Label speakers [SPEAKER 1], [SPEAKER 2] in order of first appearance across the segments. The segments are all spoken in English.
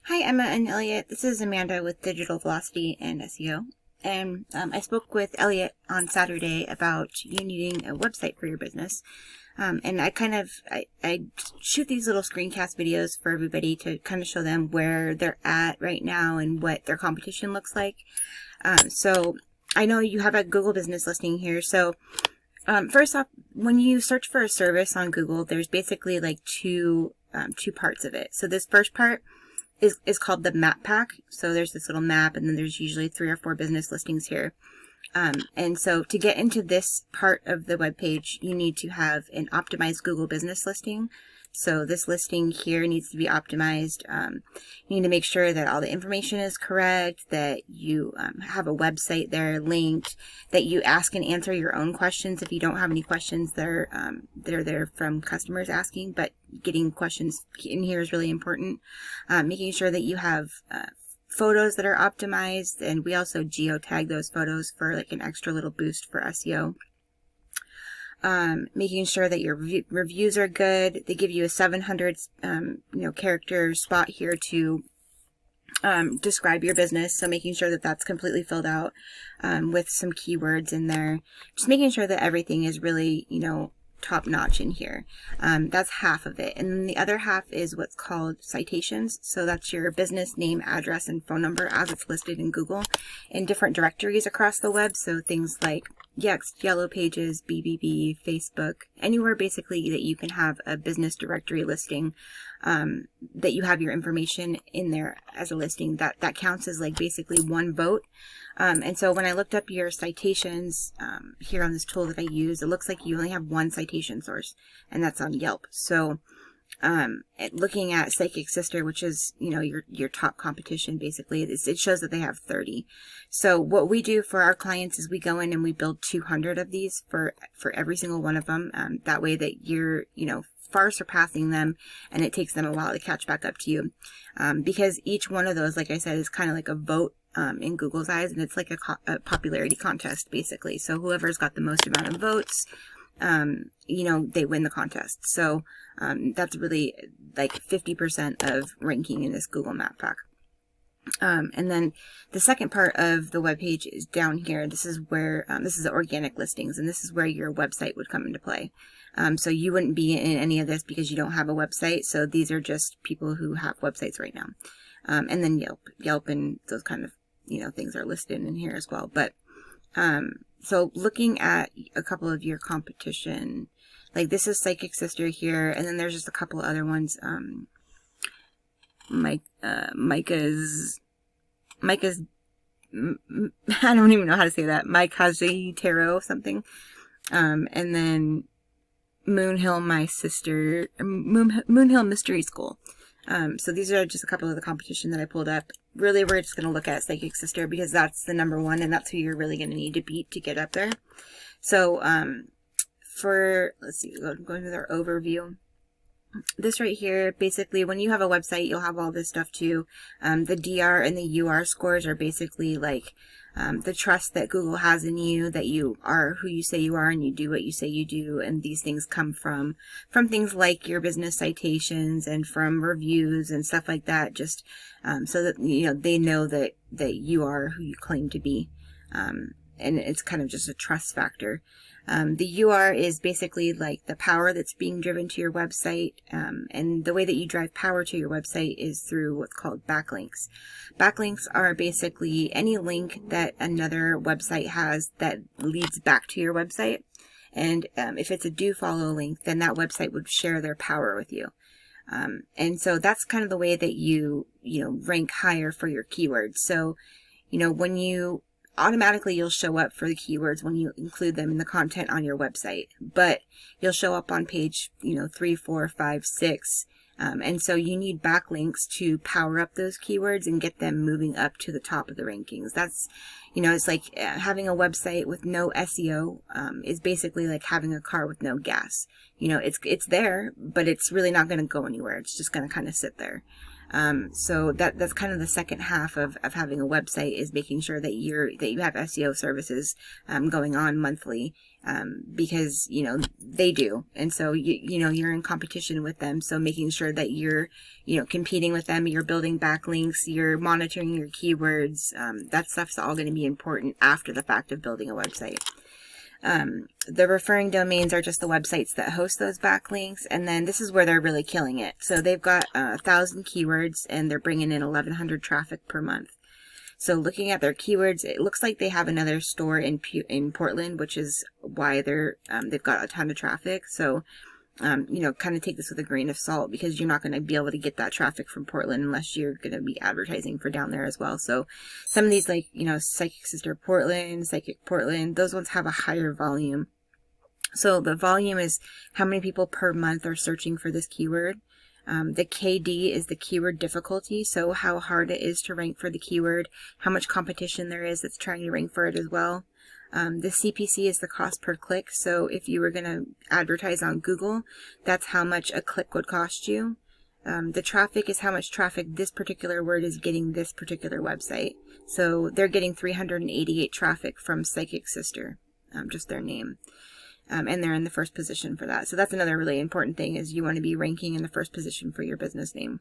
[SPEAKER 1] Hi, Emma and Elliott. This is Amanda with Digital Velocity and SEO. And I spoke with Elliott on Saturday about you needing a website for your business. And I shoot these little screencast videos for everybody to kind of show them where they're at right now and what their competition looks like. So I know you have a Google business listing here. So first off, when you search for a service on Google, there's basically like two parts of it. So this first part is called the map pack. So there's this little map, and then there's usually 3 or 4 business listings here. And so to get into this part of the web page, you need to have an optimized Google business listing. So this listing here needs to be optimized. You need to make sure that all the information is correct, that you have a website there linked, that you ask and answer your own questions if you don't have any questions that are there from customers asking, but getting questions in here is really important. Making sure that you have photos that are optimized, and we also geotag those photos for like an extra little boost for SEO. Making sure that your reviews are good. They give you a 700 character spot here to describe your business, so making sure that that's completely filled out with some keywords in there. Just making sure that everything is really top notch in here. That's half of it, and then the other half is what's called citations. So that's your business name, address, and phone number as it's listed in Google in different directories across the web. So things like Yext, Yellow Pages, BBB, Facebook, anywhere basically that you can have a business directory listing, that you have your information in there as a listing, that counts as like basically one vote. And so when I looked up your citations here on this tool that I use, it looks like you only have one citation source, and that's on Yelp. So looking at Psychic Sister, which is your top competition, basically it shows that they have 30. So what we do for our clients is we go in and we build 200 of these for every single one of them. That way that you're far surpassing them, and it takes them a while to catch back up to you, because each one of those, like I said, is kind of like a vote in Google's eyes, and it's like a popularity contest basically. So whoever's got the most amount of votes, they win the contest. So that's really like 50% of ranking in this Google Map Pack. And then the second part of the web page is down here. This is where this is the organic listings, and this is where your website would come into play. So you wouldn't be in any of this because you don't have a website. So these are just people who have websites right now. And then Yelp and those kind of things are listed in here as well. But so looking at a couple of your competition, like this is Psychic Sister here, and then there's just a couple other ones. Micah's I don't even know how to say that. Mikaze Tarot something. And then Moonhill Mystery School. So these are just a couple of the competition that I pulled up. Really, we're just going to look at Psychic Sister because that's the number one, and that's who you're really going to need to beat to get up there. So, let's see, going to their overview. This right here, basically, when you have a website, you'll have all this stuff too. The DR and the UR scores are basically like the trust that Google has in you, that you are who you say you are and you do what you say you do. And these things come from things like your business citations and from reviews and stuff like that, just so that they know that you are who you claim to be. And it's kind of just a trust factor. The UR is basically like the power that's being driven to your website, and the way that you drive power to your website is through what's called backlinks. Backlinks are basically any link that another website has that leads back to your website, and if it's a do follow link, then that website would share their power with you. And so that's kind of the way that you rank higher for your keywords. So when you automatically you'll show up for the keywords when you include them in the content on your website, but you'll show up on page 3, 4, 5, 6, and so you need backlinks to power up those keywords and get them moving up to the top of the rankings. That's it's like having a website with no SEO is basically like having a car with no gas. It's there, but it's really not going to go anywhere. It's just going to kind of sit there. So that's kind of the second half of having a website, is making sure that you have SEO services going on monthly, because they do, and so you're in competition with them. So making sure that you're competing with them, you're building backlinks, you're monitoring your keywords. That stuff's all going to be important after the fact of building a website. The referring domains are just the websites that host those backlinks, and then this is where they're really killing it. So they've got 1,000 keywords, and they're bringing in 1,100 traffic per month. So looking at their keywords, it looks like they have another store in Portland, which is why they've got a ton of traffic. So kind of take this with a grain of salt, because you're not going to be able to get that traffic from Portland unless you're going to be advertising for down there as well. So some of these, like, Psychic Sister Portland, Psychic Portland, those ones have a higher volume. So the volume is how many people per month are searching for this keyword. The KD is the keyword difficulty, so how hard it is to rank for the keyword, how much competition there is that's trying to rank for it as well. The CPC is the cost per click, so if you were going to advertise on Google, that's how much a click would cost you. The traffic is how much traffic this particular word is getting this particular website. So they're getting 388 traffic from Psychic Sister, just their name. And they're in the first position for that. So that's another really important thing, is you want to be ranking in the first position for your business name.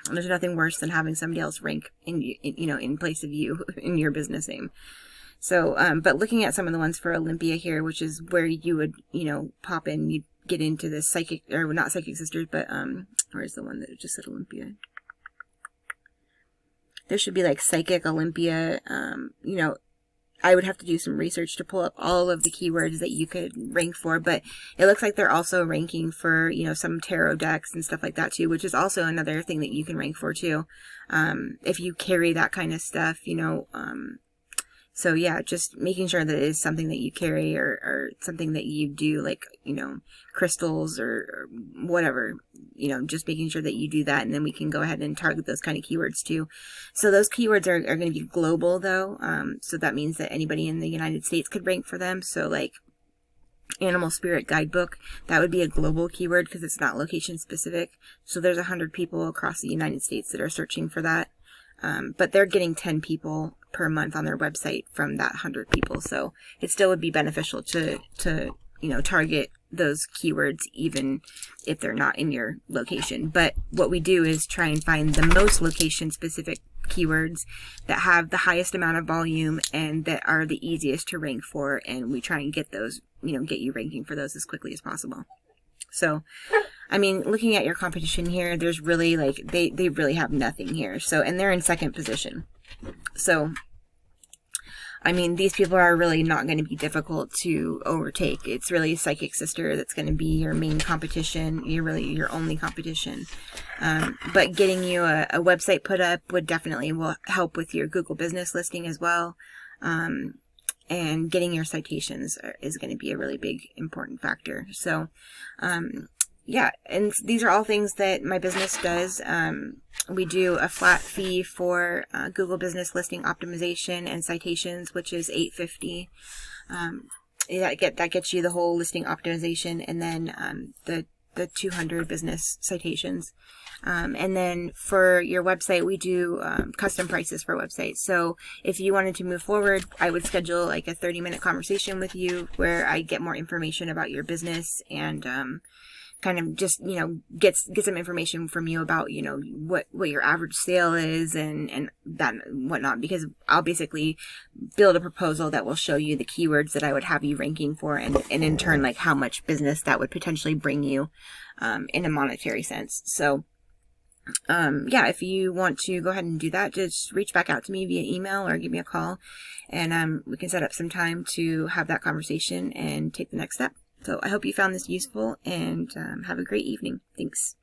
[SPEAKER 1] And there's nothing worse than having somebody else rank in place of you in your business name. So, but looking at some of the ones for Olympia here, which is where you would, pop in, you'd get into the Psychic, or not Psychic Sisters, but, where's the one that just said Olympia? There should be like Psychic Olympia. I would have to do some research to pull up all of the keywords that you could rank for, but it looks like they're also ranking for, some tarot decks and stuff like that too, which is also another thing that you can rank for too. If you carry that kind of stuff, so yeah, just making sure that it is something that you carry, or something that you do, like, crystals or whatever, just making sure that you do that, and then we can go ahead and target those kind of keywords too. So those keywords are going to be global though. So that means that anybody in the United States could rank for them. So like Animal Spirit Guidebook, that would be a global keyword because it's not location specific. So there's 100 people across the United States that are searching for that. But they're getting 10 people per month on their website from that 100 people. So it still would be beneficial to target those keywords even if they're not in your location. But what we do is try and find the most location specific keywords that have the highest amount of volume and that are the easiest to rank for, and we try and get those, get you ranking for those as quickly as possible. So, I mean, looking at your competition here, there's really they really have nothing here. So, and they're in second position. So, I mean, these people are really not going to be difficult to overtake. It's really Psychic Sister that's going to be your main competition. You're really your only competition. But getting you a website put up will help with your Google business listing as well. And getting your citations is going to be a really big, important factor. So, yeah, and these are all things that my business does. We do a flat fee for Google Business Listing Optimization and Citations, which is $850. That gets you the whole listing optimization, and then the 200 business citations. And then for your website, we do custom prices for websites. So if you wanted to move forward, I would schedule like a 30-minute conversation with you where I get more information about your business and kind of just, get some information from you about, what your average sale is and that and whatnot, because I'll basically build a proposal that will show you the keywords that I would have you ranking for, and in turn, like how much business that would potentially bring you in a monetary sense. So, yeah, if you want to go ahead and do that, just reach back out to me via email or give me a call, and we can set up some time to have that conversation and take the next step. So I hope you found this useful, and have a great evening. Thanks.